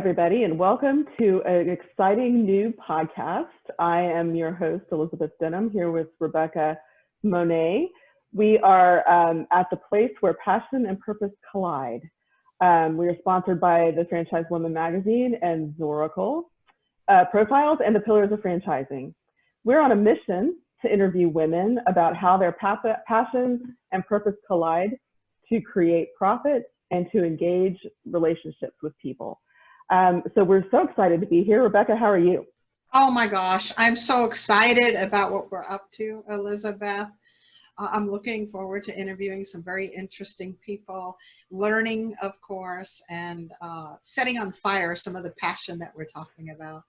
everybody, and welcome to an exciting new podcast. I am your host, Elizabeth Denham, here with Rebecca Monet. We are at the place where passion and purpose collide. We are sponsored by the Franchise Women magazine and Zoracle Profiles and the Pillars of Franchising. We're on a mission to interview women about how their passion and purpose collide to create profit and to engage relationships with people. So we're so excited to be here. Rebecca, how are you? Oh my gosh, I'm so excited about what we're up to, Elizabeth. I'm looking forward to interviewing some very interesting people, learning, of course, and setting on fire some of the passion that we're talking about.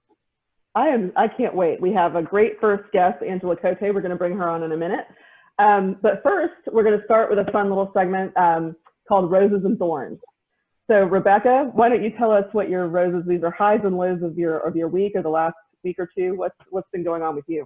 I can't wait. We have a great first guest, Angela Cote. We're going to bring her on in a minute. But first, we're going to start with a fun little segment called Roses and Thorns. So Rebecca, why don't you tell us what your roses, these are highs and lows of your week or the last week or two. What's been going on with you?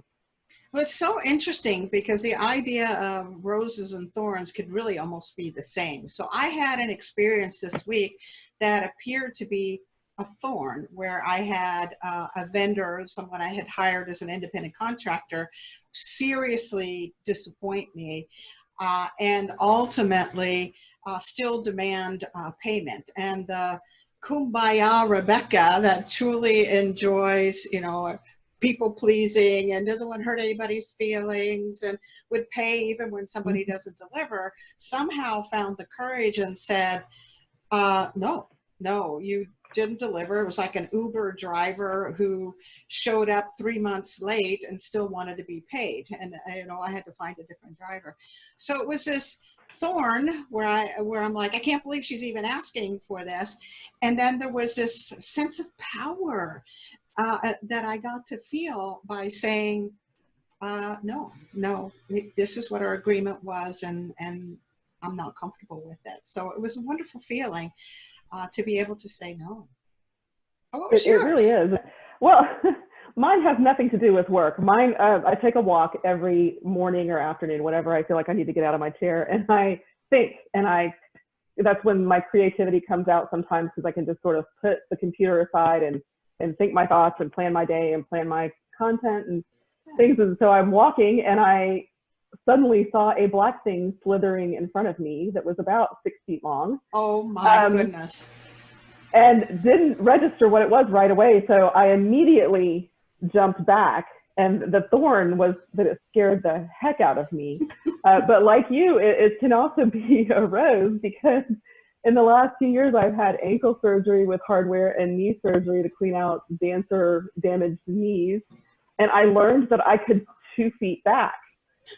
Well, it's so interesting because the idea of roses and thorns could really almost be the same. So I had an experience this week that appeared to be a thorn, where I had a vendor, someone I had hired as an independent contractor, seriously disappoint me and ultimately still demand payment. And the kumbaya Rebecca that truly enjoys, people pleasing and doesn't want to hurt anybody's feelings and would pay even when somebody doesn't deliver, somehow found the courage and said, no, you didn't deliver. It was like an Uber driver who showed up 3 months late and still wanted to be paid. And, I had to find a different driver. So it was this thorn where I'm like, I can't believe she's even asking for this. And then there was this sense of power that I got to feel by saying, no, this is what our agreement was, and I'm not comfortable with it. So it was a wonderful feeling to be able to say no. Oh, what was yours? It really is. Well, mine has nothing to do with work. Mine, I take a walk every morning or afternoon, whenever I feel like I need to get out of my chair, and I think, that's when my creativity comes out sometimes, because I can just sort of put the computer aside and think my thoughts and plan my day and plan my content and things. And so I'm walking and I suddenly saw a black thing slithering in front of me that was about 6 feet long. Oh my goodness. And didn't register what it was right away. So I immediately jumped back, and the thorn was that it scared the heck out of me. But like you, it can also be a rose, because in the last 2 years, I've had ankle surgery with hardware and knee surgery to clean out dancer damaged knees. And I learned that I could 2 feet back,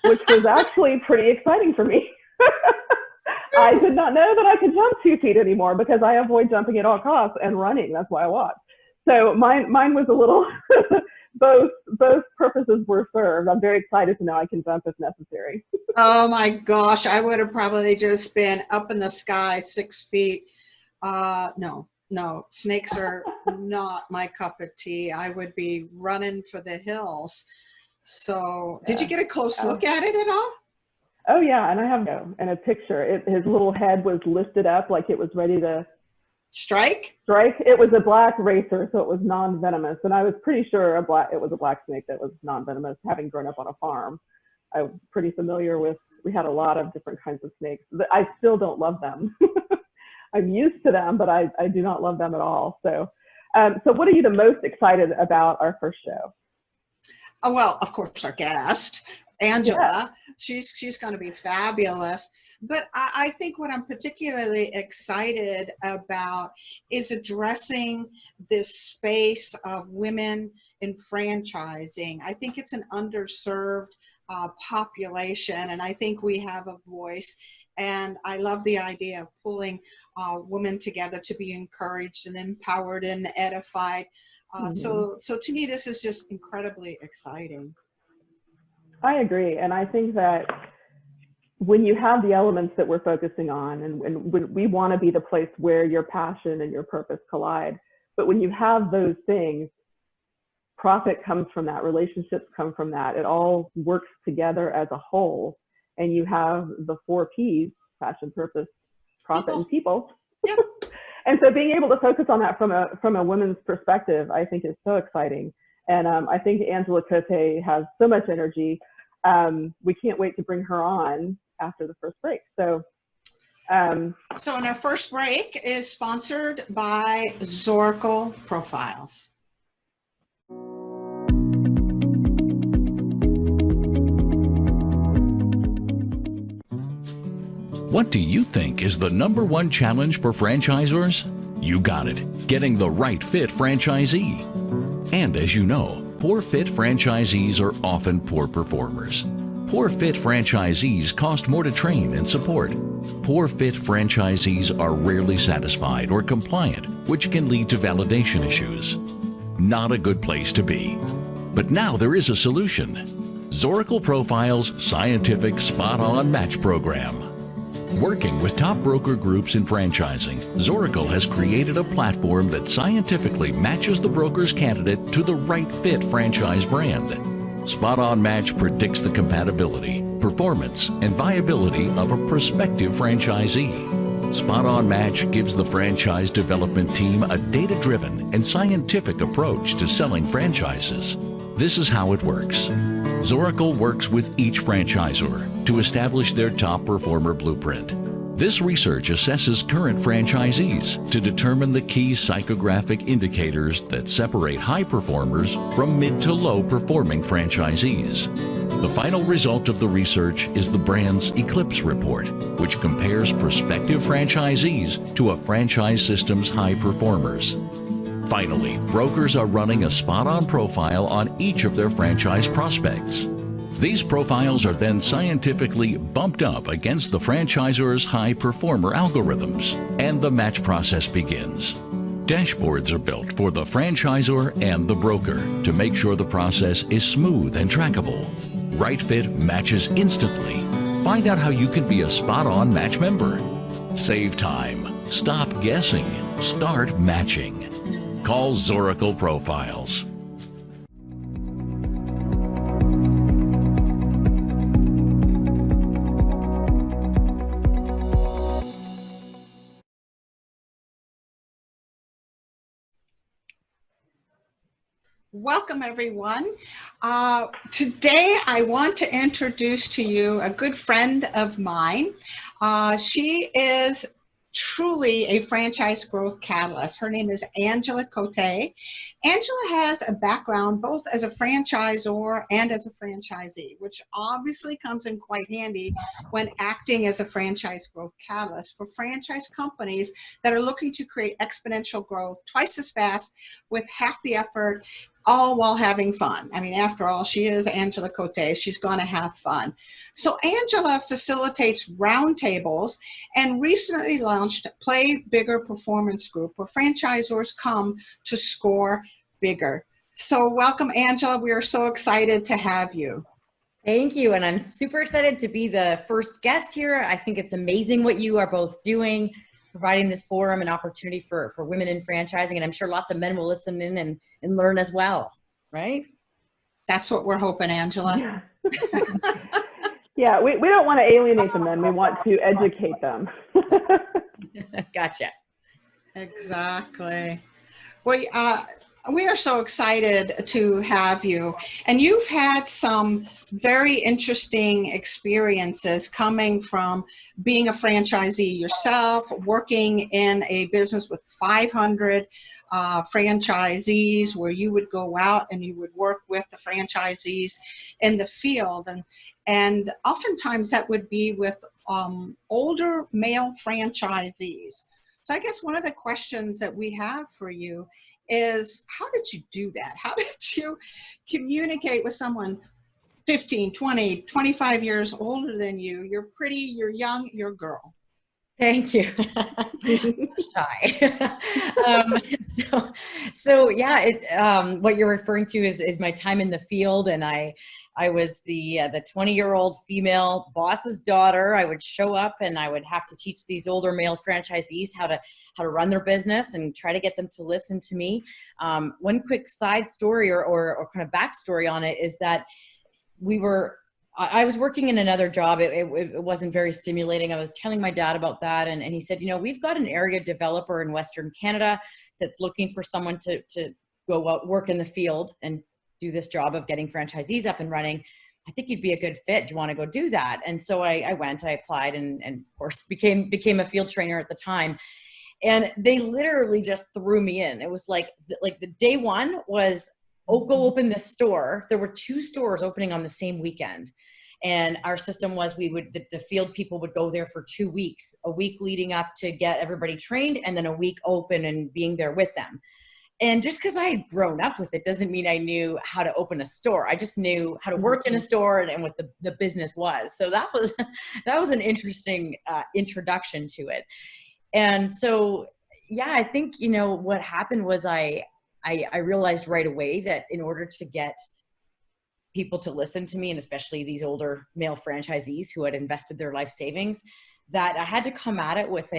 which was actually pretty exciting for me. I did not know that I could jump 2 feet anymore, because I avoid jumping at all costs and running. That's why I walk. So mine was a little, both purposes were served. I'm very excited to know I can jump if necessary. Oh my gosh, I would have probably just been up in the sky 6 feet. No, snakes are not my cup of tea. I would be running for the hills. So did you get a close look at it at all? Oh yeah, and I have a picture. His little head was lifted up like it was ready to strike. It was a black racer, so it was non-venomous, and I was pretty sure it was a black snake that was non-venomous. Having grown up on a farm, I'm pretty familiar with. We had a lot of different kinds of snakes. I still don't love them. I'm used to them, but I do not love them at all. So, so what are you the most excited about our first show? Oh, well, of course, our guest, Angela. Yeah. She's going to be fabulous. But I think what I'm particularly excited about is addressing this space of women in franchising. I think it's an underserved population, and I think we have a voice. And I love the idea of pulling women together to be encouraged and empowered and edified. So to me, this is just incredibly exciting. I agree. And I think that when you have the elements that we're focusing on, and we want to be the place where your passion and your purpose collide, but when you have those things, profit comes from that, relationships come from that. It all works together as a whole. And you have the 4 Ps, passion, purpose, profit, and people. Yep. And so being able to focus on that from a women's perspective, I think is so exciting. And I think Angela Cote has so much energy. We can't wait to bring her on after the first break. So in our first break is sponsored by Zoracle Profiles. What do you think is the #1 challenge for franchisors? You got it, getting the right fit franchisee. And as you know, poor fit franchisees are often poor performers. Poor fit franchisees cost more to train and support. Poor fit franchisees are rarely satisfied or compliant, which can lead to validation issues. Not a good place to be. But now there is a solution. Zoracle Profiles' scientific spot-on match program. Working with top broker groups in franchising, Zoracle has created a platform that scientifically matches the broker's candidate to the right fit franchise brand. Spot On Match predicts the compatibility, performance, and viability of a prospective franchisee. Spot On Match gives the franchise development team a data-driven and scientific approach to selling franchises. This is how it works. Zoracle works with each franchisor to establish their top performer blueprint. This research assesses current franchisees to determine the key psychographic indicators that separate high performers from mid to low performing franchisees. The final result of the research is the brand's Eclipse report, which compares prospective franchisees to a franchise system's high performers. Finally, brokers are running a spot-on profile on each of their franchise prospects. These profiles are then scientifically bumped up against the franchisor's high performer algorithms, and the match process begins. Dashboards are built for the franchisor and the broker to make sure the process is smooth and trackable. Right fit matches instantly. Find out how you can be a spot-on match member. Save time. Stop guessing. Start matching. Call Zoracle Profiles. Welcome, everyone. Today, I want to introduce to you a good friend of mine. She is truly a franchise growth catalyst. Her name is Angela Cote. Angela has a background both as a franchisor and as a franchisee, which obviously comes in quite handy when acting as a franchise growth catalyst for franchise companies that are looking to create exponential growth twice as fast with half the effort, all while having fun. I mean, after all, she is Angela Cote. She's going to have fun. So Angela facilitates roundtables and recently launched Play Bigger Performance Group, where franchisors come to score bigger. So welcome, Angela. We are so excited to have you. Thank you. And I'm super excited to be the first guest here. I think it's amazing what you are both doing, providing this forum and opportunity for women in franchising. And I'm sure lots of men will listen in and learn as well, right? That's what we're hoping, Angela. Yeah, yeah, we don't want to alienate the men. We want to educate them. Gotcha. Exactly. Well, we are so excited to have you. And you've had some very interesting experiences coming from being a franchisee yourself, working in a business with 500 franchisees, where you would go out and you would work with the franchisees in the field. And oftentimes that would be with older male franchisees. So I guess one of the questions that we have for you is, how did you do that? How did you communicate with someone 15, 20, 25 years older than you? You're pretty, you're young, you're a girl. Thank you. Shy. So yeah, what you're referring to is my time in the field, and I was the 20-year-old female boss's daughter. I would show up and I would have to teach these older male franchisees how to run their business and try to get them to listen to me. One quick side story or kind of backstory on it is that we were I was working in another job. It wasn't very stimulating. I was telling my dad about that. And he said, we've got an area developer in Western Canada that's looking for someone to go out, work in the field and do this job of getting franchisees up and running. I think you'd be a good fit. Do you want to go do that? And so I went, I applied, and of course became a field trainer at the time. And they literally just threw me in. It was like the day one was, go open this store. There were 2 stores opening on the same weekend. And our system was the field people would go there for 2 weeks, a week leading up to get everybody trained, and then a week open and being there with them. And just because I had grown up with it doesn't mean I knew how to open a store. I just knew how to work in a store and what the business was. So that was an interesting introduction to it. And so, yeah, I think, what happened was I realized right away that in order to get people to listen to me, and especially these older male franchisees who had invested their life savings, that I had to come at it with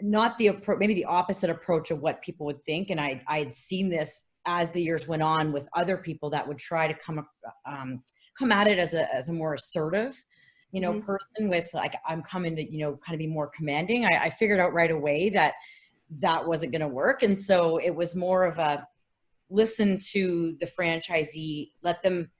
not the approach, maybe the opposite approach of what people would think. And I had seen this as the years went on with other people that would try to come at it as a more assertive, person with like, I'm coming to, kind of be more commanding. I figured out right away that wasn't going to work. And so it was more of a listen to the franchisee, let them,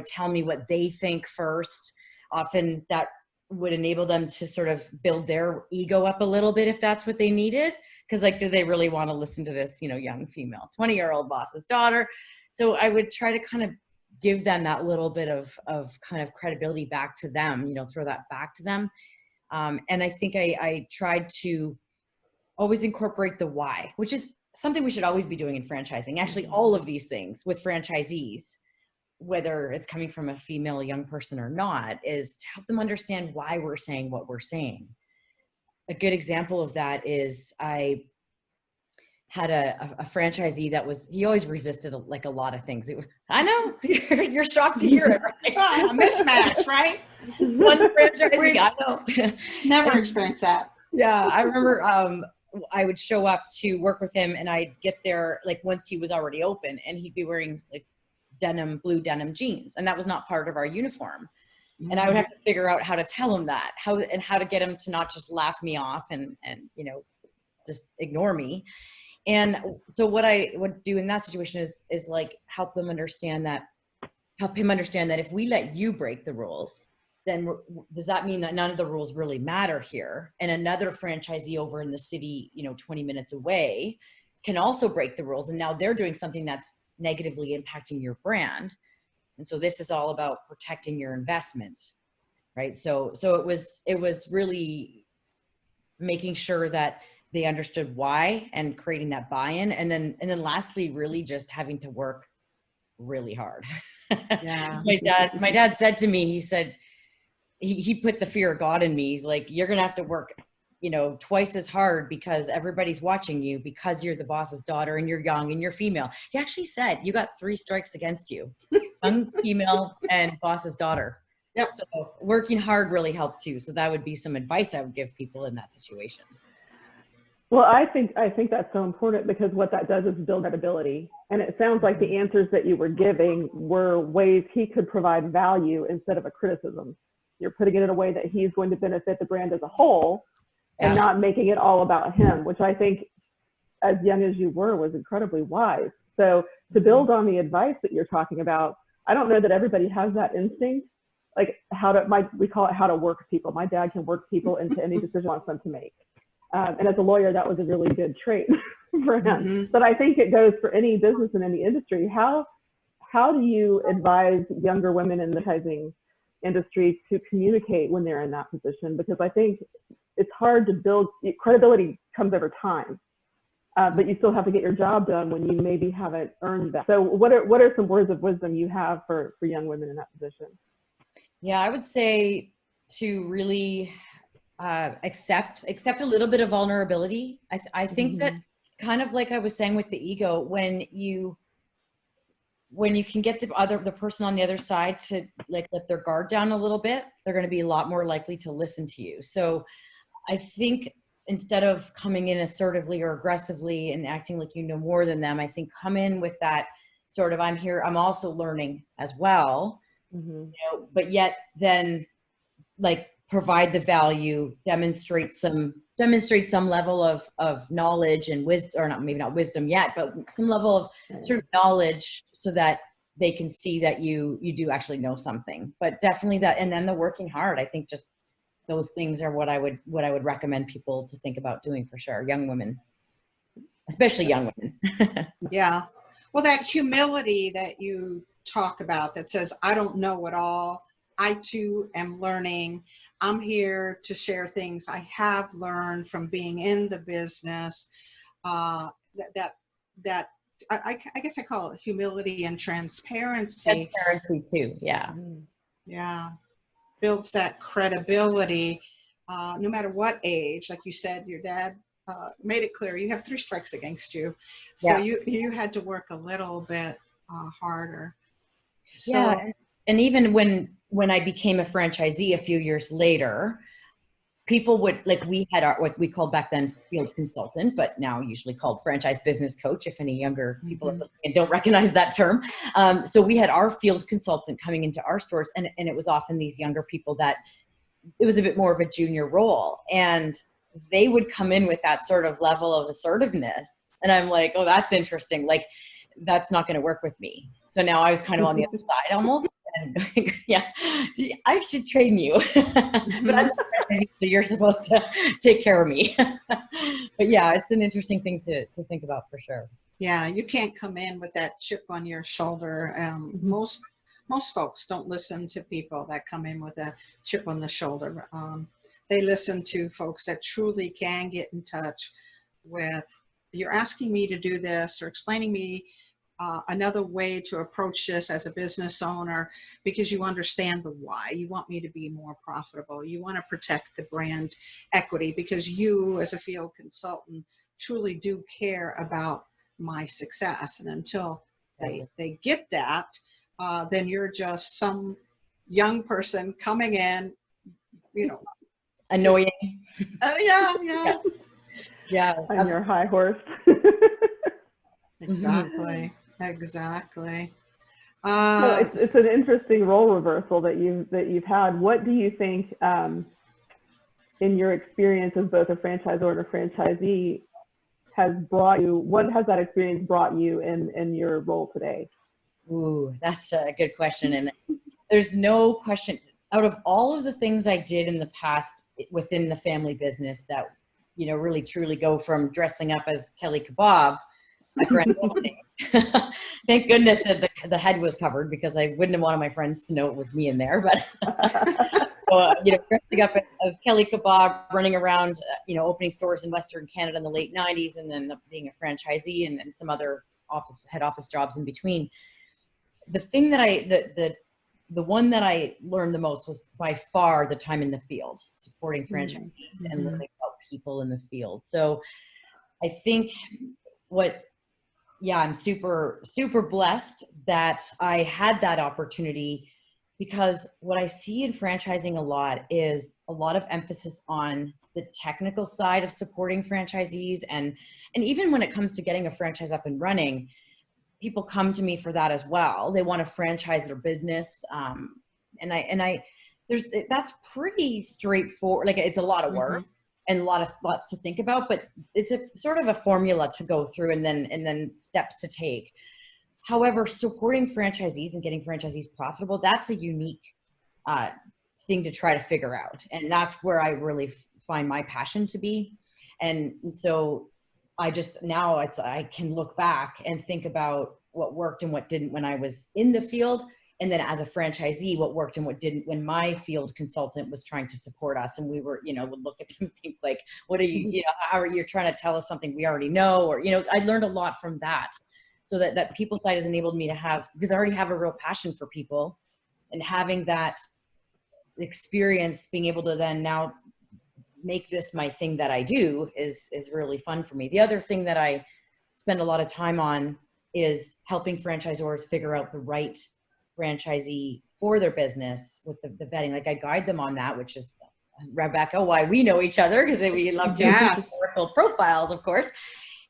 tell me what they think first. Often that would enable them to sort of build their ego up a little bit if that's what they needed. Because do they really want to listen to this, young female, 20-year-old boss's daughter? So I would try to kind of give them that little bit of kind of credibility back to them, throw that back to them. And I think I tried to always incorporate the why, which is something we should always be doing in franchising. Actually, all of these things with franchisees, whether it's coming from a female young person or not, is to help them understand why we're saying what we're saying. A good example of that is I had a franchisee he always resisted a lot of things. I know, you're shocked to hear it, right? A mismatch, right? This one franchisee, I know. Never experienced that. Yeah, I remember I would show up to work with him, and I'd get there once he was already open, and he'd be wearing blue denim jeans, and that was not part of our uniform. Mm-hmm. And I would have to figure out how to tell him that, how to get him to not just laugh me off and just ignore me. And so what I would do in that situation is help him understand that if we let you break the rules, then does that mean that none of the rules really matter here? And another franchisee over in the city, 20 minutes away, can also break the rules. And now they're doing something that's negatively impacting your brand. And so this is all about protecting your investment, right? So it was really making sure that they understood why and creating that buy-in. And then lastly, really just having to work really hard. Yeah. My dad said to me, he said, he put the fear of God in me. He's like, you're going to have to work, twice as hard because everybody's watching you because you're the boss's daughter and you're young and you're female. He actually said, you got 3 strikes against you, young female and boss's daughter. Yep. So working hard really helped too. So that would be some advice I would give people in that situation. Well, I think that's so important because what that does is build credibility. And it sounds like the answers that you were giving were ways he could provide value instead of a criticism. You're putting it in a way that he's going to benefit the brand as a whole and not making it all about him, which I think, as young as you were, was incredibly wise. So to build on the advice that you're talking about, I don't know that everybody has that instinct, we call it how to work people. My dad can work people into any decision he wants them to make. And as a lawyer, that was a really good trait for him. Mm-hmm. But I think it goes for any business in any industry. How do you advise younger women in the advertising industry to communicate when they're in that position? Because I think it's hard to build, credibility comes over time, but you still have to get your job done when you maybe haven't earned that. So what are some words of wisdom you have for young women in that position? Yeah, I would say to really accept a little bit of vulnerability. I think that kind of like I was saying with the ego, when you can get the person on the other side to let their guard down a little bit, they're going to be a lot more likely to listen to you. So I think instead of coming in assertively or aggressively and acting like you know more than them, I think come in with that sort of, I'm here, I'm also learning as well. but yet then like provide the value, demonstrate some level of knowledge and wisdom, or not, maybe not wisdom yet, but some level of sort of knowledge so that they can see that you do actually know something. But definitely that, and then the working hard, I think just those things are what I would recommend people to think about doing for sure. Young women, especially young women. Yeah. Well, that humility that you talk about that says, I don't know it all. I too am learning. I'm here to share things I have learned from being in the business. I guess I call it humility and transparency. Transparency too. Yeah. Yeah. Builds that credibility, no matter what age. Like you said, your dad made it clear you have 3 strikes against you. So you had to work a little bit harder. So, yeah. And even when I became a franchisee a few years later, people would, like, we had what we called back then field consultant, but now usually called franchise business coach, if any younger people are listening and don't recognize that term. So we had our field consultant coming into our stores, and it was often these younger people that it was a bit more of a junior role, and they would come in with that sort of level of assertiveness. And I'm like, oh, that's interesting. Like, that's not going to work with me. So now I was kind of on the other side almost. And yeah, I should train you. But I'm not, you're supposed to take care of me. But yeah, it's an interesting thing to think about for sure. Yeah, you can't come in with that chip on your shoulder. Most folks don't listen to people that come in with a chip on the shoulder. They listen to folks that truly can get in touch with, you're asking me to do this or explaining me another way to approach this as a business owner because you understand the why. You want me to be more profitable. You want to protect the brand equity because you, as a field consultant, truly do care about my success. And until they get that, then you're just some young person coming in, annoying. Yeah. On your high horse. Exactly. So it's an interesting role reversal that you've had. What do you think, in your experience as both a franchisor and a franchisee, has brought you? What has that experience brought you in your role today? Ooh, that's a good question. And there's no question, out of all of the things I did in the past within the family business that, really truly go from dressing up as Kelly Kebab, my friend, thank goodness that the head was covered because I wouldn't have wanted my friends to know it was me in there. But dressing up as Kelly Kebab, running around, opening stores in Western Canada in the late 90s, and then being a franchisee and some other head office jobs in between. The thing that the one that I learned the most was by far the time in the field, supporting franchisees and learning about people in the field. So I think I'm super, super blessed that I had that opportunity, because what I see in franchising a lot is a lot of emphasis on the technical side of supporting franchisees. And even when it comes to getting a franchise up and running, people come to me for that as well. They want to franchise their business. That's pretty straightforward. Like, it's a lot of work and lots to think about, but it's a sort of a formula to go through and then steps to take. However, supporting franchisees and getting franchisees profitable, that's a unique thing to try to figure out. And that's where I really find my passion to be. And so I can look back and think about what worked and what didn't when I was in the field. And then as a franchisee, what worked and what didn't when my field consultant was trying to support us. And we were, would look at them and think like, what are you, how are you trying to tell us something we already know? Or, I learned a lot from that. So that people side has enabled me to have, because I already have a real passion for people, and having that experience, being able to then now make this my thing that I do is really fun for me. The other thing that I spend a lot of time on is helping franchisors figure out the right franchisee for their business with the vetting. Like, I guide them on that, which is, Rebecca, why we know each other, because we love doing historical profiles, of course.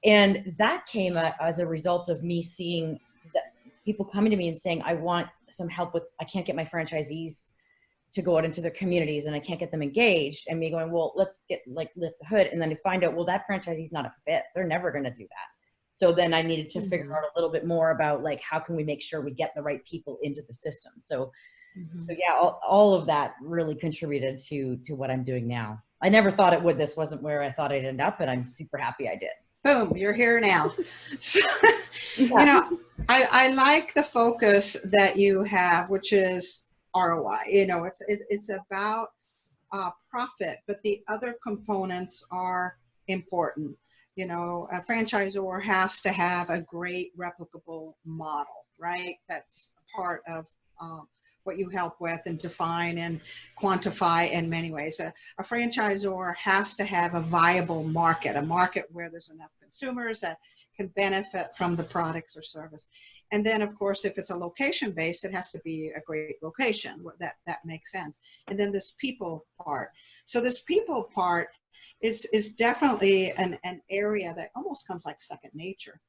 And that came as a result of me seeing that people coming to me and saying, I want help with, I can't get my franchisees to go out into their communities and I can't get them engaged, and me going, well, let's get lift the hood. And then to find out, well, that franchisee's not a fit. They're never going to do that. So then I needed to figure out a little bit more about like, how can we make sure we get the right people into the system? So yeah, all of that really contributed to what I'm doing now. I never thought it would. This wasn't where I thought I'd end up, and I'm super happy I did. Boom, you're here now. So, I like the focus that you have, which is ROI. It's about profit, but the other components are important. A franchisor has to have a great replicable model, right? That's part of what you help with and define and quantify in many ways. A franchisor has to have a viable market, a market where there's enough consumers that can benefit from the products or service. And then, of course, if it's a location-based, it has to be a great location. That makes sense. And then this people part. So this people part is definitely an area that almost comes like second nature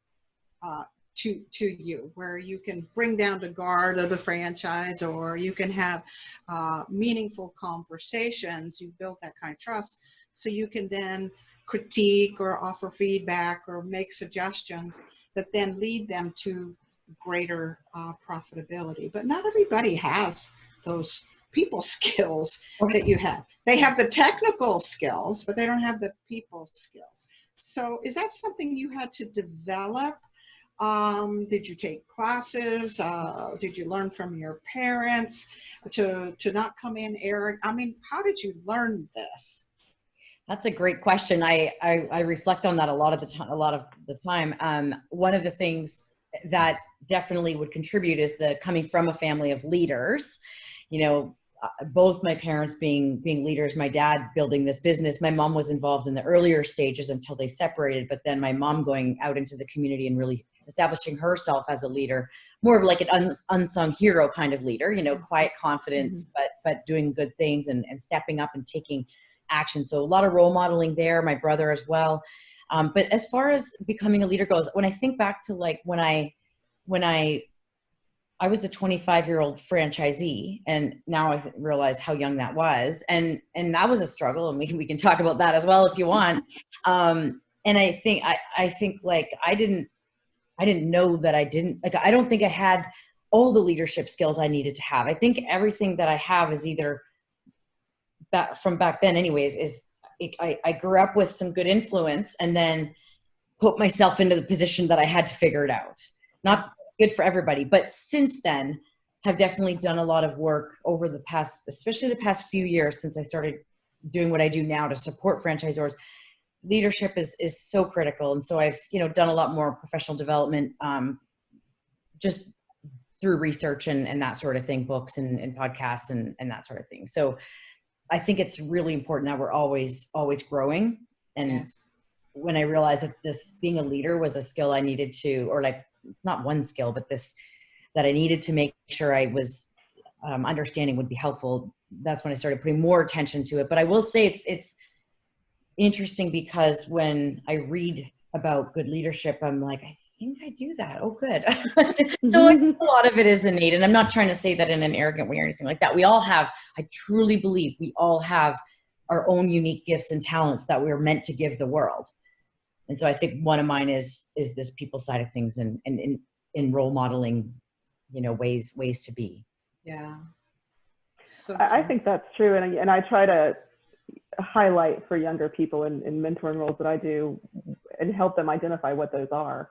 to you, where you can bring down the guard of the franchise, or you can have meaningful conversations. You build that kind of trust, so you can then critique or offer feedback or make suggestions that then lead them to greater profitability. But not everybody has those people skills that you have. They have the technical skills, but they don't have the people skills. So is that something you had to develop? Did you take classes? Did you learn from your parents to not come in arrogant? I mean, how did you learn this? That's a great question. I reflect on that a lot of the time. One of the things that definitely would contribute is the coming from a family of leaders. Both my parents being leaders, my dad building this business. My mom was involved in the earlier stages until they separated, but then my mom going out into the community and really establishing herself as a leader, more of like an unsung hero kind of leader, quiet confidence, but doing good things and stepping up and taking action. So a lot of role modeling there, my brother as well. But as far as becoming a leader goes, when I think back to like when I was a 25-year-old franchisee, and now I realize how young that was. And that was a struggle, and we can talk about that as well if you want. And I think like I didn't know that I don't think I had all the leadership skills I needed to have. I think everything that I have is either from back then anyways, I grew up with some good influence and then put myself into the position that I had to figure it out. Not good for everybody, but since then have definitely done a lot of work over the past, especially the past few years since I started doing what I do now to support franchisors. Leadership is so critical. And so I've, done a lot more professional development, just through research and that sort of thing, books and podcasts and that sort of thing. So I think it's really important that we're always growing. And yes. When I realized that this being a leader was a skill I needed to, or like, it's not one skill, but that I needed to make sure I was understanding would be helpful. That's when I started putting more attention to it. But I will say it's interesting because when I read about good leadership, I'm like, I think I do that. Oh, good. So I think a lot of it is innate. And I'm not trying to say that in an arrogant way or anything like that. I truly believe we all have our own unique gifts and talents that we're meant to give the world. And so I think one of mine is this people side of things and in role modeling, ways to be. Yeah. So I think that's true. And I try to highlight for younger people in mentoring roles that I do and help them identify what those are.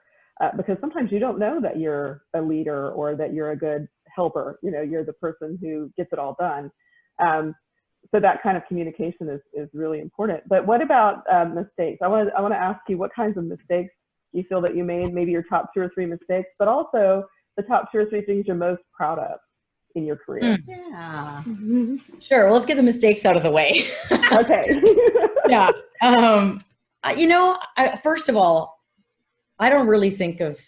Because sometimes you don't know that you're a leader or that you're a good helper. You're the person who gets it all done. So that kind of communication is really important. But what about mistakes? I want to ask you what kinds of mistakes you feel that you made, maybe your top 2 or 3 mistakes, but also the top 2 or 3 things you're most proud of in your career. Yeah. Sure. Well, let's get the mistakes out of the way. Okay. Yeah. First of all, I don't really think of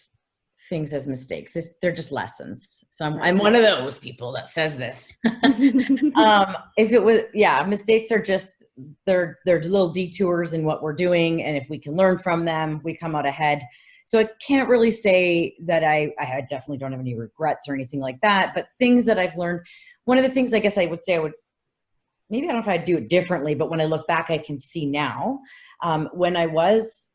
things as mistakes. They're just lessons. So I'm one of those people that says this. If it was, mistakes are just, they're little detours in what we're doing. And if we can learn from them, we come out ahead. So I can't really say that I definitely don't have any regrets or anything like that, but things that I've learned, one of the things I guess I would say maybe I don't know if I'd do it differently, but when I look back, I can see now, when I was,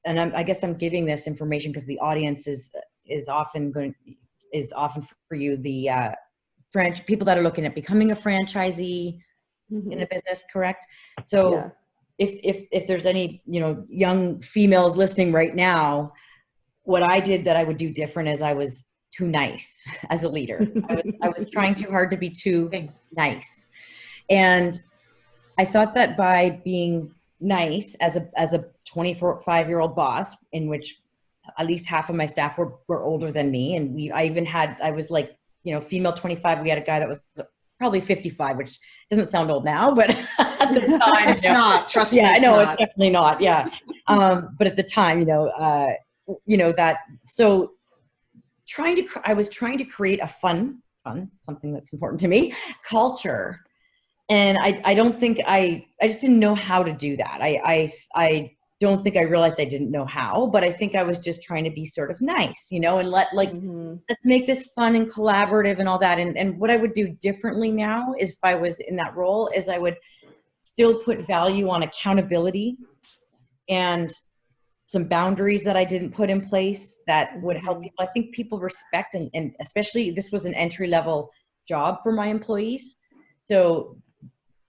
and I guess I'm giving this information because the audience is often for you, the people that are looking at becoming a franchisee in a business, correct? So Yeah. if there's any, young females listening right now, what I did that I would do different is I was too nice as a leader. I was trying too hard to be too nice. And I thought that by being nice as a 25-year-old boss, in which at least half of my staff were older than me. And I was like, female 25, we had a guy that was probably 55, which doesn't sound old now, but at the time, it's not, trust me. Yeah, I know, it's it's definitely not. Yeah. But at the time, so I was trying to create a fun, something that's important to me, culture. And I don't think I just didn't know how to do that. I don't think I realized I didn't know how, but I think I was just trying to be sort of nice, and let's make this fun and collaborative and all that. And what I would do differently now is if I was in that role is I would still put value on accountability and some boundaries that I didn't put in place that would help people. I think people respect, and especially this was an entry-level job for my employees. So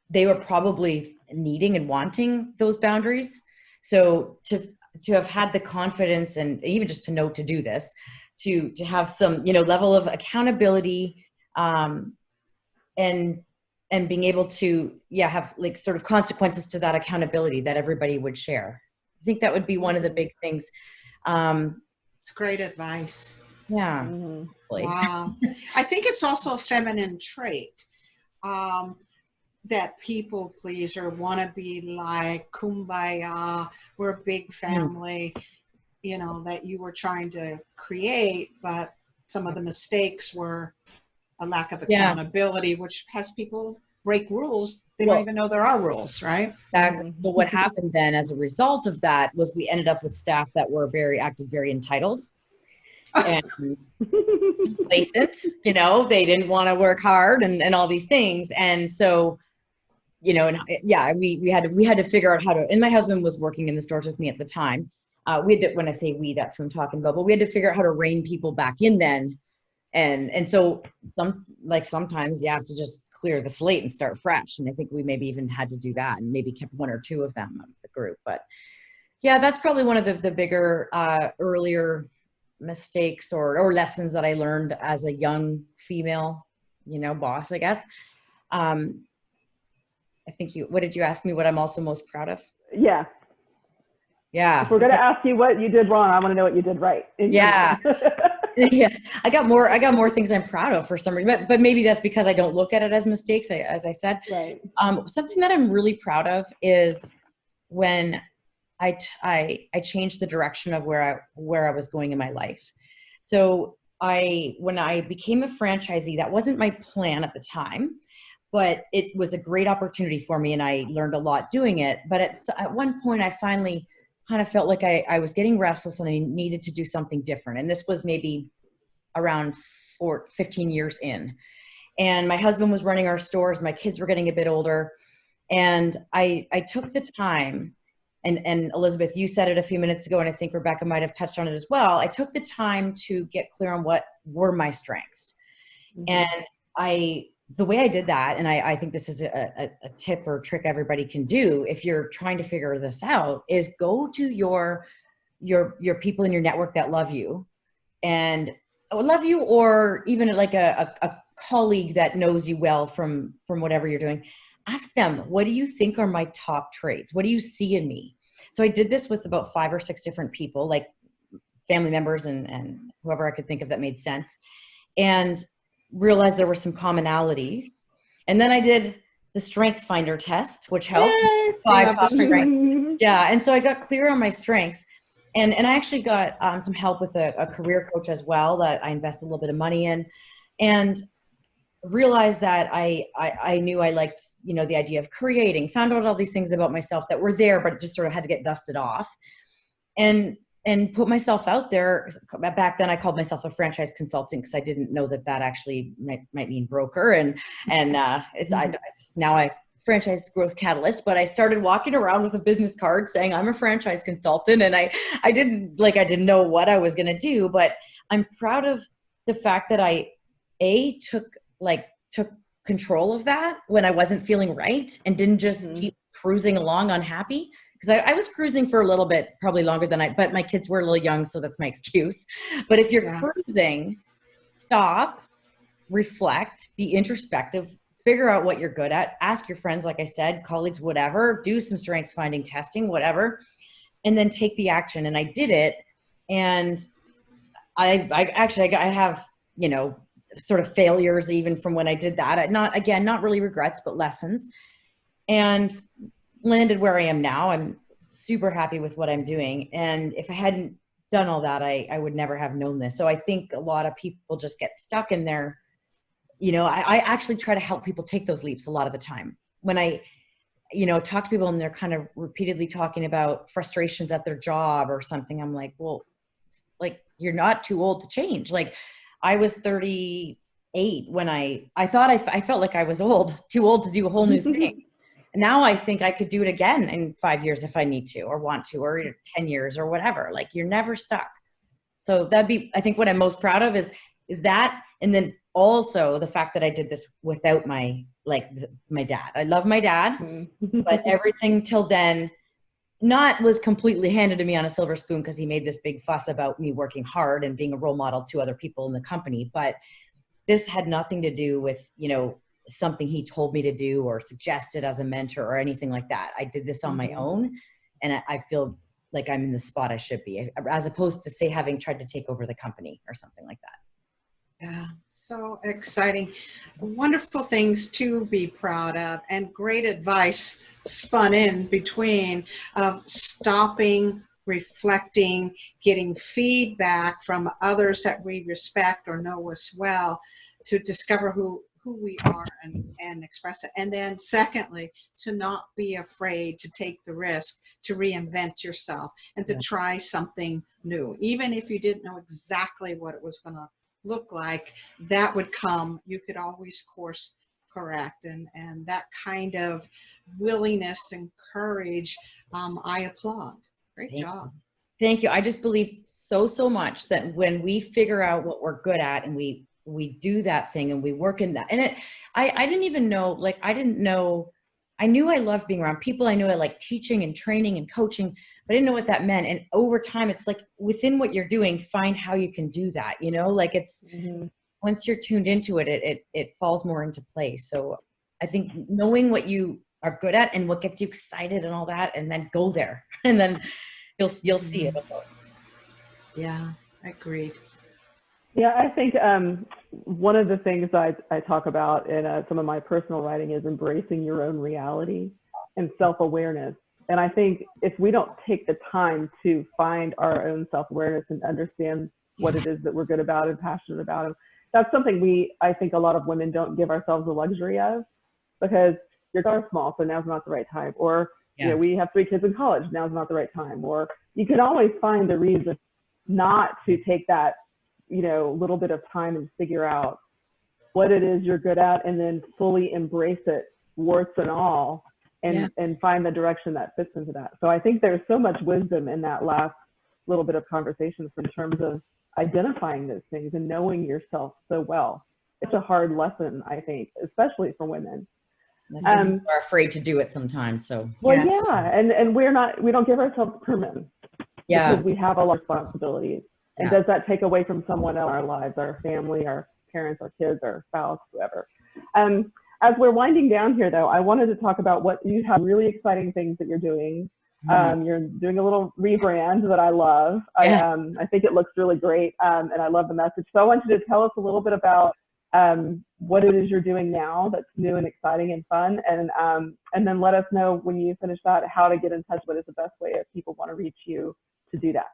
they were probably needing and wanting those boundaries. So to have had the confidence and even just to know to do this, to have some, level of accountability, and being able to, have like sort of consequences to that accountability that everybody would share. I think that would be one of the big things. It's great advice. Yeah. Wow. I think it's also a feminine trait. That people pleaser, want to be like kumbaya, we're a big family, that you were trying to create, but some of the mistakes were a lack of accountability, which has people break rules. They don't even know there are rules, right? Exactly. But what happened then as a result of that was we ended up with staff that were acted very entitled and complacent, they didn't want to work hard and all these things. And so, we had to figure out how to, and my husband was working in the stores with me at the time. When I say we, that's who I'm talking about, but we had to figure out how to rein people back in then. And so sometimes you have to just clear the slate and start fresh. And I think we maybe even had to do that and maybe kept one or two of them out of the group. But yeah, that's probably one of the bigger, earlier mistakes or lessons that I learned as a young female, boss, I guess. I think what did you ask me? What I'm also most proud of? Yeah. Yeah. If we're going to ask you what you did wrong, I want to know what you did right. Yeah. Yeah. I got more things I'm proud of for some reason, but maybe that's because I don't look at it as mistakes, as I said. Right. Something that I'm really proud of is when I changed the direction of where I was going in my life. So when I became a franchisee, that wasn't my plan at the time, but it was a great opportunity for me and I learned a lot doing it. But at one point I finally kind of felt like I was getting restless and I needed to do something different. And this was maybe around 15 years in. And my husband was running our stores. My kids were getting a bit older. And I took the time, and Elizabeth, you said it a few minutes ago, and I think Rebecca might have touched on it as well. I took the time to get clear on what were my strengths. And the way I did that, and I think this is a tip or trick everybody can do if you're trying to figure this out, is go to your people in your network that love you, or even like a colleague that knows you well from whatever you're doing. Ask them, what do you think are my top traits? What do you see in me? So I did this with about 5 or 6 different people, like family members and whoever I could think of that made sense, and realized there were some commonalities. And then I did the Strengths Finder test, which helped. Yeah. And so I got clear on my strengths. And I actually got some help with a career coach as well that I invested a little bit of money in, and realized that I knew I liked, the idea of creating, found out all these things about myself that were there, but it just sort of had to get dusted off. And and put myself out there. Back then I called myself a franchise consultant because I didn't know that actually might mean broker. And now I franchise growth catalyst, but I started walking around with a business card saying I'm a franchise consultant. And I didn't know what I was going to do, but I'm proud of the fact that I took control of that when I wasn't feeling right, and didn't just keep cruising along unhappy. Because I was cruising for a little bit, probably longer than but my kids were a little young, so that's my excuse. But if you're cruising, stop, reflect, be introspective, figure out what you're good at, ask your friends, like I said, colleagues, whatever, do some strengths finding testing, whatever, and then take the action. And I did it. And I have, sort of failures even from when I did that. Not really regrets, but lessons. And landed where I am now. I'm super happy with what I'm doing. And if I hadn't done all that, I would never have known this. So I think a lot of people just get stuck in there. I actually try to help people take those leaps a lot of the time. When I, talk to people and they're kind of repeatedly talking about frustrations at their job or something, I'm like, well, you're not too old to change. I was 38 when I thought I felt like I was too old to do a whole new thing. Now I think I could do it again in 5 years if I need to, or want to, or 10 years or whatever. You're never stuck. So I think what I'm most proud of is that. And then also the fact that I did this without my dad. I love my dad, but everything till then was completely handed to me on a silver spoon, because he made this big fuss about me working hard and being a role model to other people in the company. But this had nothing to do with, something he told me to do or suggested as a mentor or anything like that. I did this on my own, and I feel like I'm in the spot I should be, as opposed to, say, having tried to take over the company or something like that. Yeah, so exciting. Wonderful things to be proud of, and great advice spun in between of stopping, reflecting, getting feedback from others that we respect or know us well, to discover who we are and express it. And then secondly, to not be afraid to take the risk to reinvent yourself and to try something new. Even if you didn't know exactly what it was going to look like, that would come. You could always course correct. And that kind of willingness and courage, I applaud. Great job. Thank you. I just believe so much that when we figure out what we're good at and we do that thing and we work in that, and I didn't even know, I knew I loved being around people. I knew I liked teaching and training and coaching, but I didn't know what that meant. And over time, it's within what you're doing, find how you can do that. It's once you're tuned into it, it falls more into place. So I think knowing what you are good at and what gets you excited and all that, and then go there, and then you'll see it. Yeah, agreed. Yeah, I think one of the things I talk about in some of my personal writing is embracing your own reality and self-awareness. And I think if we don't take the time to find our own self-awareness and understand what it is that we're good about and passionate about, that's something I think a lot of women don't give ourselves the luxury of, because your daughter's small, so now's not the right time. Or we have 3 kids in college, now's not the right time. Or you can always find a reason not to take that little bit of time and figure out what it is you're good at, and then fully embrace it, warts and all, and find the direction that fits into that. So I think there's so much wisdom in that last little bit of conversation in terms of identifying those things and knowing yourself so well. It's a hard lesson, I think, especially for women. We're afraid to do it sometimes. So and we don't give ourselves permission. Because we have a lot of responsibilities. And does that take away from someone else in our lives, our family, our parents, our kids, our spouse, whoever? As we're winding down here, though, I wanted to talk about what you have really exciting things that you're doing. You're doing a little rebrand that I love. I think it looks really great, and I love the message. So I want you to tell us a little bit about what it is you're doing now that's new and exciting and fun, and then let us know when you finish that how to get in touch. What is the best way if people want to reach you to do that?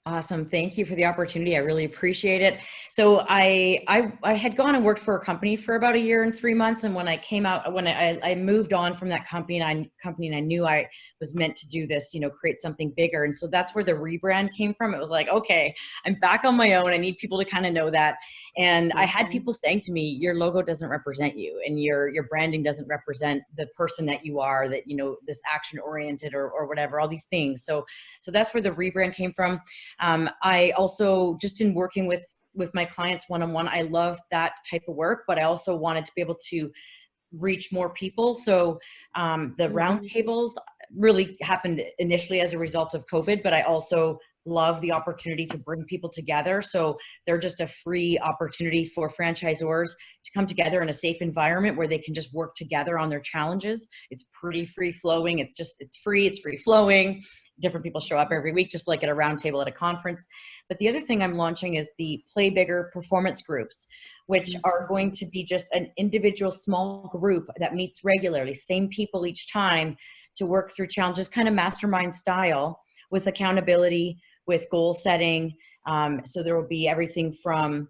Awesome. Thank you for the opportunity. I really appreciate it. So I had gone and worked for a company for about 1 year and 3 months. And when I came out, when I moved on from that company, and I knew I was meant to do this, create something bigger. And so that's where the rebrand came from. It was like, okay, I'm back on my own. I need people to kind of know that. And I had people saying to me, your logo doesn't represent you, and your branding doesn't represent the person that you are, that, this action oriented or whatever, all these things. So that's where the rebrand came from. I also, just in working with my clients one-on-one, I love that type of work, but I also wanted to be able to reach more people. So the roundtables really happened initially as a result of COVID, but I also love the opportunity to bring people together. So they're just a free opportunity for franchisors to come together in a safe environment where they can just work together on their challenges. It's pretty free flowing. It's free flowing. Different people show up every week, just like at a roundtable at a conference. But the other thing I'm launching is the Play Bigger performance groups, which are going to be just an individual small group that meets regularly, same people each time, to work through challenges, kind of mastermind style, with accountability, with goal setting. So there will be everything from,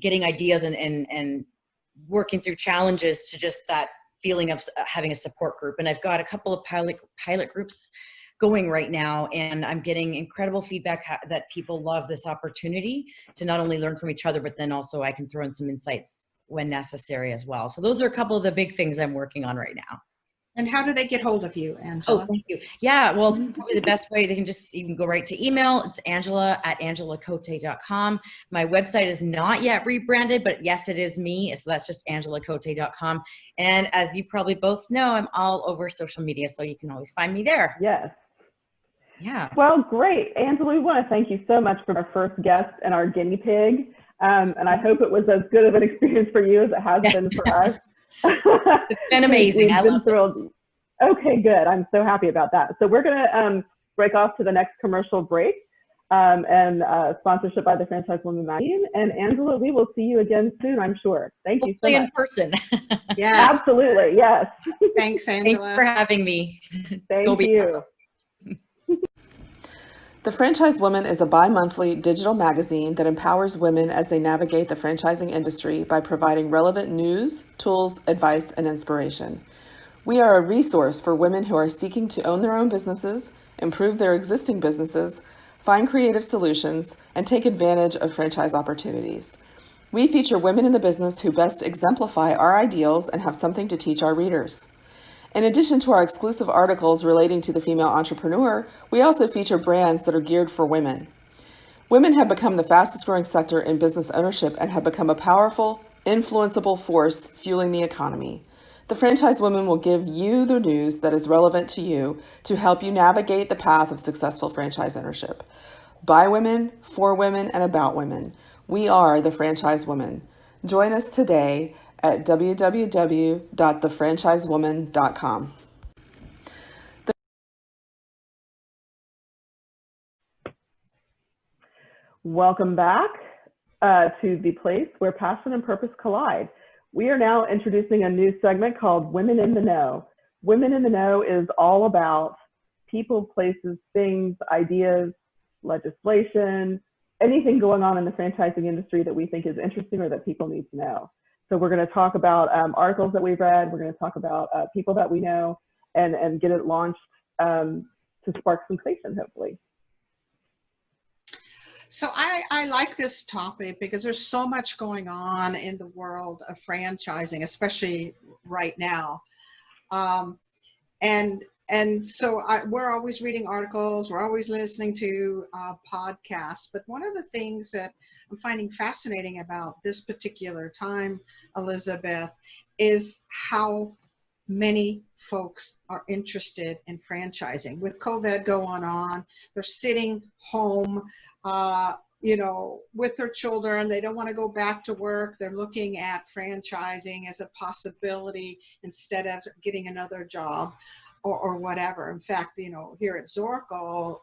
getting ideas and working through challenges to just that feeling of having a support group. And I've got a couple of pilot groups going right now, and I'm getting incredible feedback that people love this opportunity to not only learn from each other, but then also I can throw in some insights when necessary as well. So those are a couple of the big things I'm working on right now. And how do they get hold of you, Angela? Oh, thank you. Yeah, well, probably the best way, you can go right to email. It's angela@angelacote.com. My website is not yet rebranded, but yes, it is me. So that's just angelacote.com. And as you probably both know, I'm all over social media, so you can always find me there. Yes. Yeah. Well, great. Angela, we want to thank you so much for our first guest and our guinea pig. And I hope it was as good of an experience for you as it has been for us. It's been amazing. We've been thrilled. Okay, good. I'm so happy about that. So we're going to break off to the next commercial break, and sponsorship by the Franchise Woman magazine. And Angela, we will see you again soon, I'm sure. Thank you so much. In person. Yes. Absolutely. Yes. Thanks, Angela. Thanks for having me. Thank you. The Franchise Woman is a bi-monthly digital magazine that empowers women as they navigate the franchising industry by providing relevant news, tools, advice, and inspiration. We are a resource for women who are seeking to own their own businesses, improve their existing businesses, find creative solutions, and take advantage of franchise opportunities. We feature women in the business who best exemplify our ideals and have something to teach our readers. In addition to our exclusive articles relating to the female entrepreneur, we also feature brands that are geared for women. Women have become the fastest growing sector in business ownership and have become a powerful, influenceable force fueling the economy. The Franchise Woman will give you the news that is relevant to you to help you navigate the path of successful franchise ownership. By women, for women, and about women. We are the Franchise Woman. Join us today at www.thefranchisewoman.com. Welcome back to the place where passion and purpose collide. We are now introducing a new segment called Women in the Know. Women in the Know is all about people, places, things, ideas, legislation, anything going on in the franchising industry that we think is interesting or that people need to know. So we're going to talk about articles that we've read. We're going to talk about people that we know, and get it launched to spark sensation, hopefully. So I like this topic because there's so much going on in the world of franchising, especially right now. And so we're always reading articles, we're always listening to podcasts. But one of the things that I'm finding fascinating about this particular time, Elizabeth, is how many folks are interested in franchising. With COVID going on, they're sitting home, with their children. They don't want to go back to work. They're looking at franchising as a possibility instead of getting another job or whatever. In fact, here at Zorkel,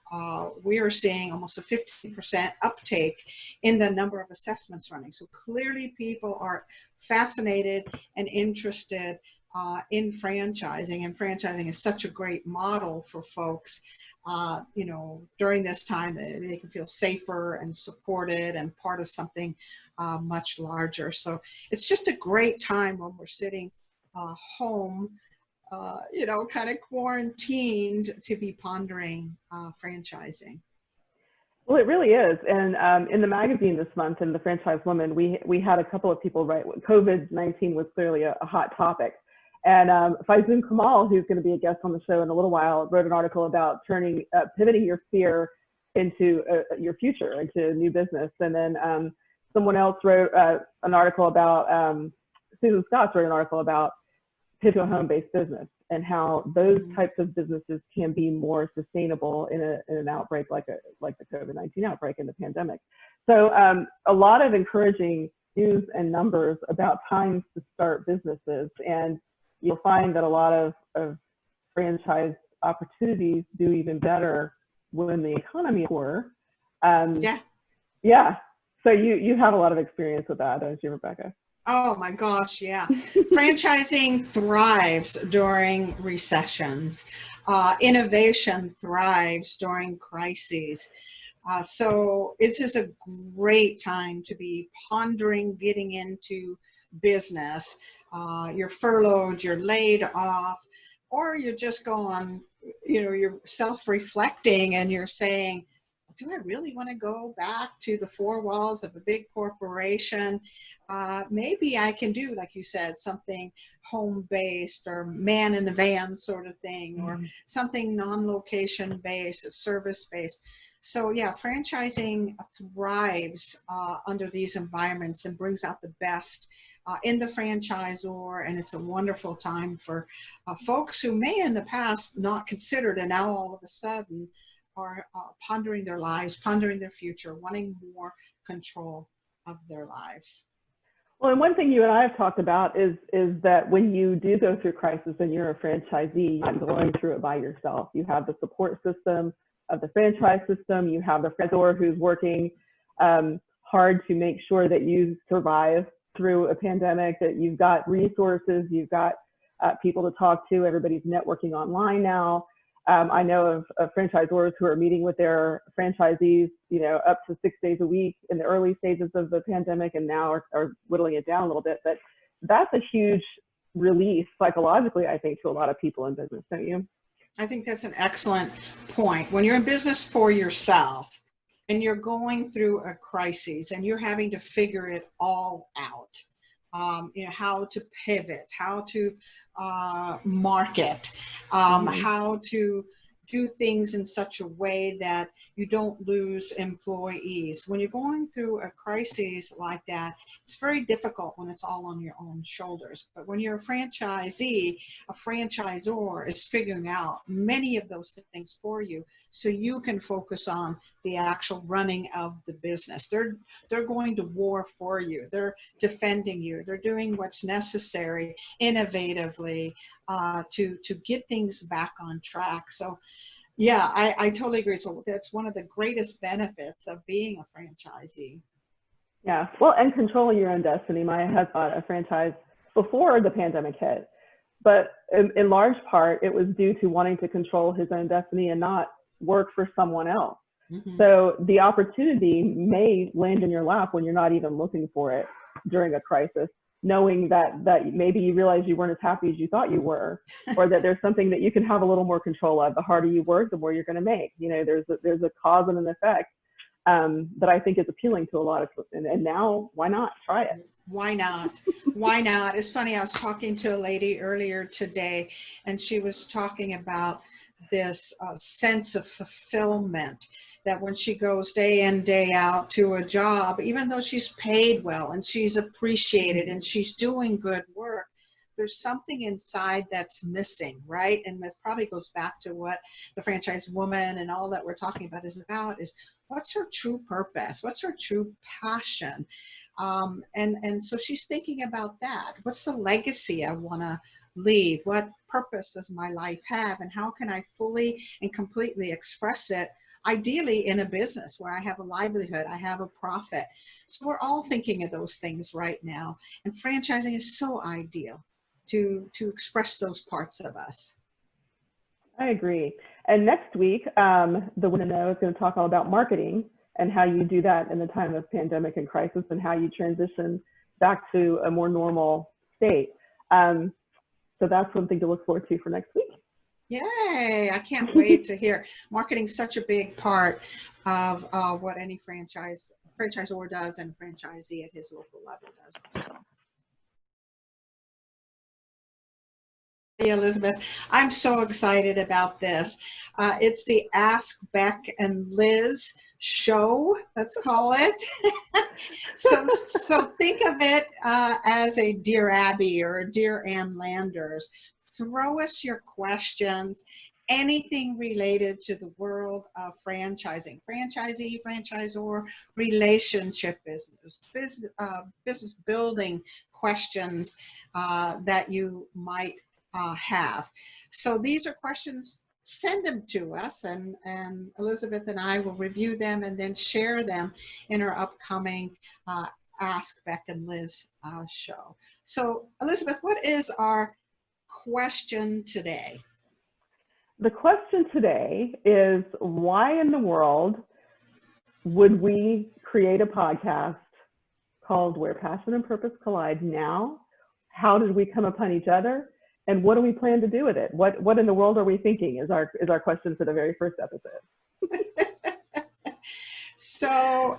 we are seeing almost a 50% uptake in the number of assessments running. So clearly people are fascinated and interested in franchising, and franchising is such a great model for folks. during this time, they can feel safer and supported and part of something much larger. So it's just a great time when we're sitting home, kind of quarantined, to be pondering franchising. Well, it really is. And in the magazine this month, in the Franchise Woman, we had a couple of people write. COVID-19 was clearly a hot topic. And Faizun Kamal, who's going to be a guest on the show in a little while, wrote an article about pivoting your fear into your future, into a new business. And then someone else wrote an article about, Susan Scott wrote an article about pivot to a home-based business and how those types of businesses can be more sustainable in an outbreak like the COVID-19 outbreak in the pandemic. So a lot of encouraging news and numbers about times to start businesses. And you'll find that a lot of franchise opportunities do even better when the economy is poor. Yeah. So you have a lot of experience with that, don't you, Rebecca? Oh my gosh, yeah. Franchising thrives during recessions. Innovation thrives during crises. So this is a great time to be pondering getting into business. You're furloughed, you're laid off, or you're just going, you're self-reflecting and you're saying, do I really want to go back to the four walls of a big corporation? Maybe I can do, like you said, something home-based or man in the van sort of thing, or something non-location based, service-based. So yeah, franchising thrives under these environments and brings out the best in the franchisor, and it's a wonderful time for folks who may in the past not considered, and now all of a sudden are pondering their lives, pondering their future, wanting more control of their lives. Well, and one thing you and I have talked about is that when you do go through crisis and you're a franchisee, you're not going through it by yourself. You have the support system of the franchise system. You have the franchisor who's working hard to make sure that you survive through a pandemic, that you've got resources, you've got people to talk to. Everybody's networking online now. I know of franchisors who are meeting with their franchisees, up to 6 days a week in the early stages of the pandemic, and now are whittling it down a little bit. But that's a huge relief psychologically, I think, to a lot of people in business, don't you? I think that's an excellent point. When you're in business for yourself and you're going through a crisis and you're having to figure it all out, how to pivot, how to market, how to do things in such a way that you don't lose employees. When you're going through a crisis like that, it's very difficult when it's all on your own shoulders. But when you're a franchisee, a franchisor is figuring out many of those things for you so you can focus on the actual running of the business. They're going to war for you. They're defending you. They're doing what's necessary innovatively to get things back on track. So yeah, I totally agree. So that's one of the greatest benefits of being a franchisee. Yeah, well, and controlling your own destiny. Maya has bought a franchise before the pandemic hit, but in large part, it was due to wanting to control his own destiny and not work for someone else. So the opportunity may land in your lap when you're not even looking for it during a crisis, knowing that maybe you realize you weren't as happy as you thought you were, or that there's something that you can have a little more control of. The harder you work, the more you're going to make. There's a cause and an effect that I think is appealing to a lot of people. And now, why not try it? Why not? Why not? It's funny, I was talking to a lady earlier today, and she was talking about this sense of fulfillment, that when she goes day in, day out to a job, even though she's paid well and she's appreciated and she's doing good work, there's something inside that's missing, right? And that probably goes back to what the franchise woman and all that we're talking about is what's her true purpose? What's her true passion? And so she's thinking about that. What's the legacy I want to leave? What purpose does my life have? And how can I fully and completely express it? Ideally in a business where I have a livelihood, I have a profit. So we're all thinking of those things right now. And franchising is so ideal to express those parts of us. I agree. And next week, the Women Know is going to talk all about marketing and how you do that in the time of pandemic and crisis and how you transition back to a more normal state. So that's something to look forward to for next week. Yay, I can't wait to hear. Marketing's such a big part of what any franchisor does and franchisee at his local level does. So. Hey, Elizabeth, I'm so excited about this. It's the Ask Beck and Liz show, let's call it. So think of it as a Dear Abby or a Dear Ann Landers. Throw us your questions, anything related to the world of franchising, franchisee, franchisor, relationship business building questions that you might have. So these are questions, send them to us, and Elizabeth and I will review them and then share them in our upcoming Ask Beck and Liz show. So Elizabeth, what is our question today? The question today is, why in the world would we create a podcast called Where Passion and Purpose Collide Now? How did we come upon each other? And what do we plan to do with it? What in the world are we thinking is our question for the very first episode. So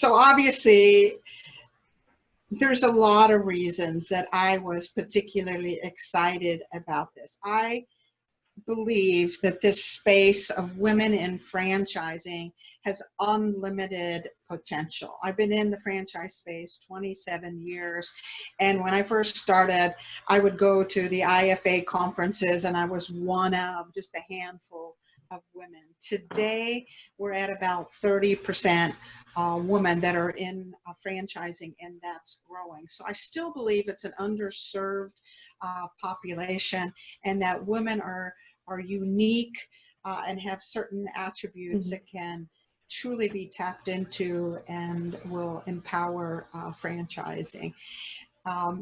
obviously there's a lot of reasons that I was particularly excited about this. I believe that this space of women in franchising has unlimited potential. I've been in the franchise space 27 years, and when I first started, I would go to the IFA conferences, and I was one of just a handful of women. Today, we're at about 30% women that are in franchising, and that's growing. So I still believe it's an underserved population, and that women are unique and have certain attributes that can truly be tapped into and will empower franchising.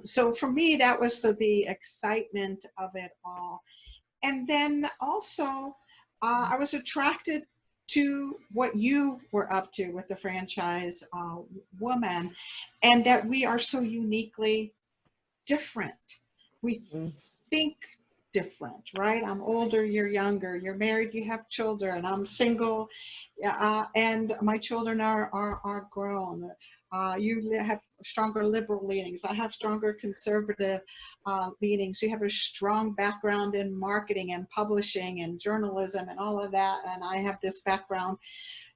So for me, that was the excitement of it all. And then also, I was attracted to what you were up to with the franchise woman, and that we are so uniquely different. We think different, right? I'm older, you're younger, you're married, you have children, I'm single, and my children are grown. You have stronger liberal leanings. I have stronger conservative leanings. You have a strong background in marketing and publishing and journalism and all of that, and I have this background.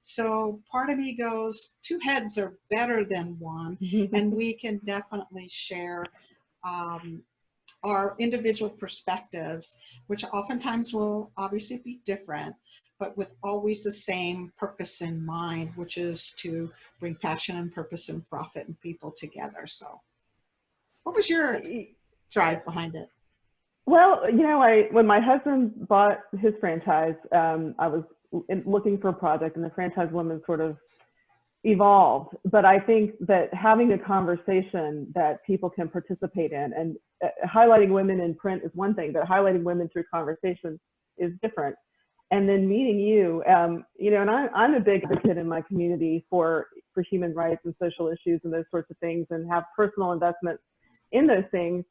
So part of me goes, two heads are better than one, and we can definitely share our individual perspectives, which oftentimes will obviously be different, but with always the same purpose in mind, which is to bring passion and purpose and profit and people together. So what was your drive behind it? Well, you know, when my husband bought his franchise, I was looking for a project, and the franchise woman sort of evolved. But I think that having a conversation that people can participate in, and highlighting women in print is one thing, but highlighting women through conversation is different. And then meeting you, you know, and I'm a big advocate in my community for human rights and social issues and those sorts of things, and have personal investments in those things.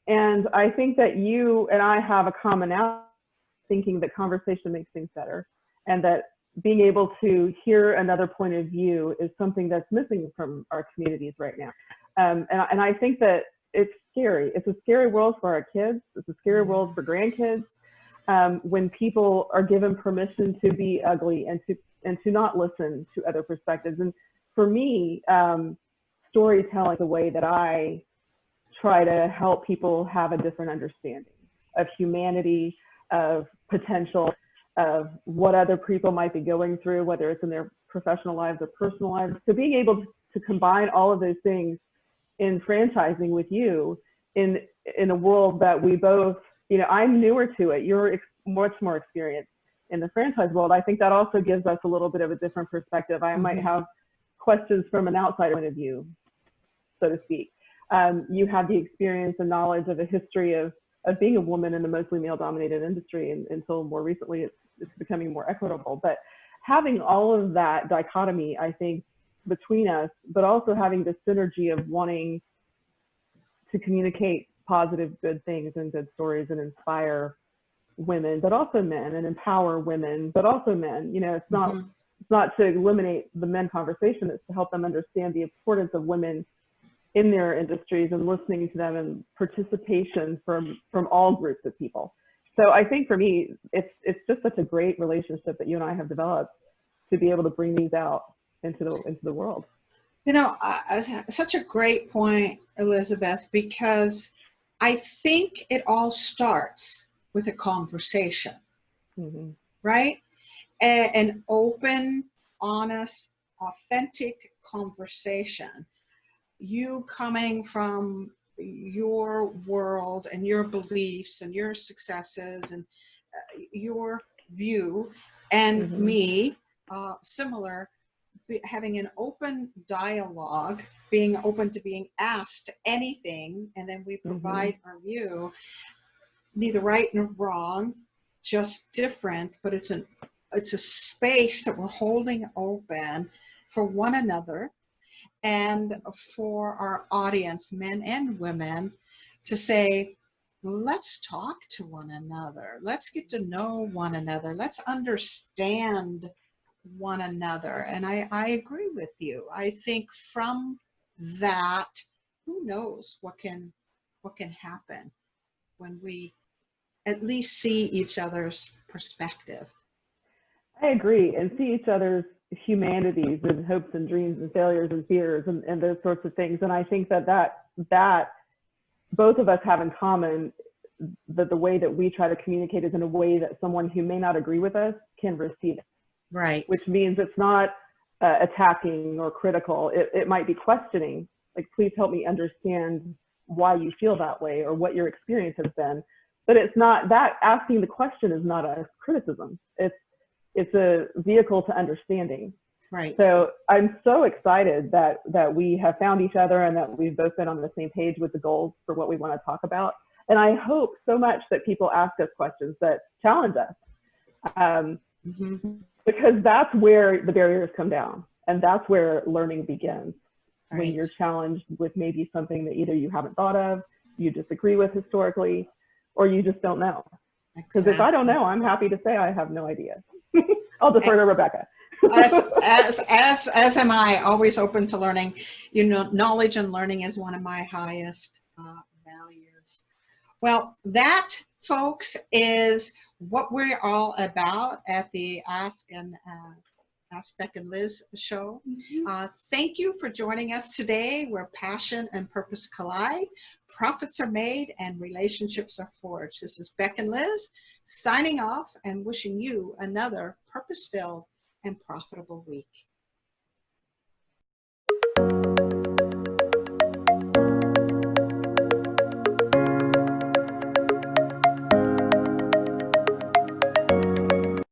And I think that you and I have a commonality, thinking that conversation makes things better, and that being able to hear another point of view is something that's missing from our communities right now. And I think that it's scary. It's a scary world for our kids. It's a scary world for grandkids, when people are given permission to be ugly and to not listen to other perspectives. And for me, storytelling is a way that I try to help people have a different understanding of humanity, of potential, of what other people might be going through, whether it's in their professional lives or personal lives. So being able to combine all of those things in franchising with you in a world that we both, you know, I'm newer to it, you're much more experienced in the franchise world. I think that also gives us a little bit of a different perspective. I might have questions from an outside point of view, so to speak. You have the experience and knowledge of a history of of being a woman in a mostly male-dominated industry, and until more recently it's becoming more equitable. But having all of that dichotomy, I think, between us, but also having the synergy of wanting to communicate positive, good things and good stories and inspire women, but also men, and empower women, but also men. You know, it's not to eliminate the men conversation, it's to help them understand the importance of women in their industries and listening to them, and participation from all groups of people. So I think for me, it's just such a great relationship that you and I have developed to be able to bring these out into the world. You know, such a great point, Elizabeth, because I think it all starts with a conversation, right? An open, honest, authentic conversation. You coming from your world and your beliefs and your successes and your view, and me, similar, having an open dialogue, being open to being asked anything, and then we provide our view, neither right nor wrong, just different, but it's a space that we're holding open for one another and for our audience, men and women, to say, let's talk to one another. Let's get to know one another. Let's understand one another. And I agree with you. I think from that, who knows what can happen when we at least see each other's perspective. I agree, and see each other's humanities and hopes and dreams and failures and fears and those sorts of things. And I think that both of us have in common that the way that we try to communicate is in a way that someone who may not agree with us can receive it. Right. Which means it's not attacking or critical. It might be questioning, like, please help me understand why you feel that way or what your experience has been. But it's not that asking the question is not a criticism. It's a vehicle to understanding. Right. So I'm so excited that we have found each other and that we've both been on the same page with the goals for what we want to talk about. And I hope so much that people ask us questions that challenge us. Because that's where the barriers come down, and that's where learning begins. Right. When you're challenged with maybe something that either you haven't thought of, you disagree with historically, or you just don't know. Because if I don't know, I'm happy to say I have no idea. I'll defer to Rebecca. as am I, always open to learning. You know, knowledge and learning is one of my highest values. Well, that, folks, is what we're all about at the Ask Beck and Liz show. Thank you for joining us today, where passion and purpose collide, profits are made, and relationships are forged. This is Beck and Liz signing off and wishing you another purpose-filled and profitable week.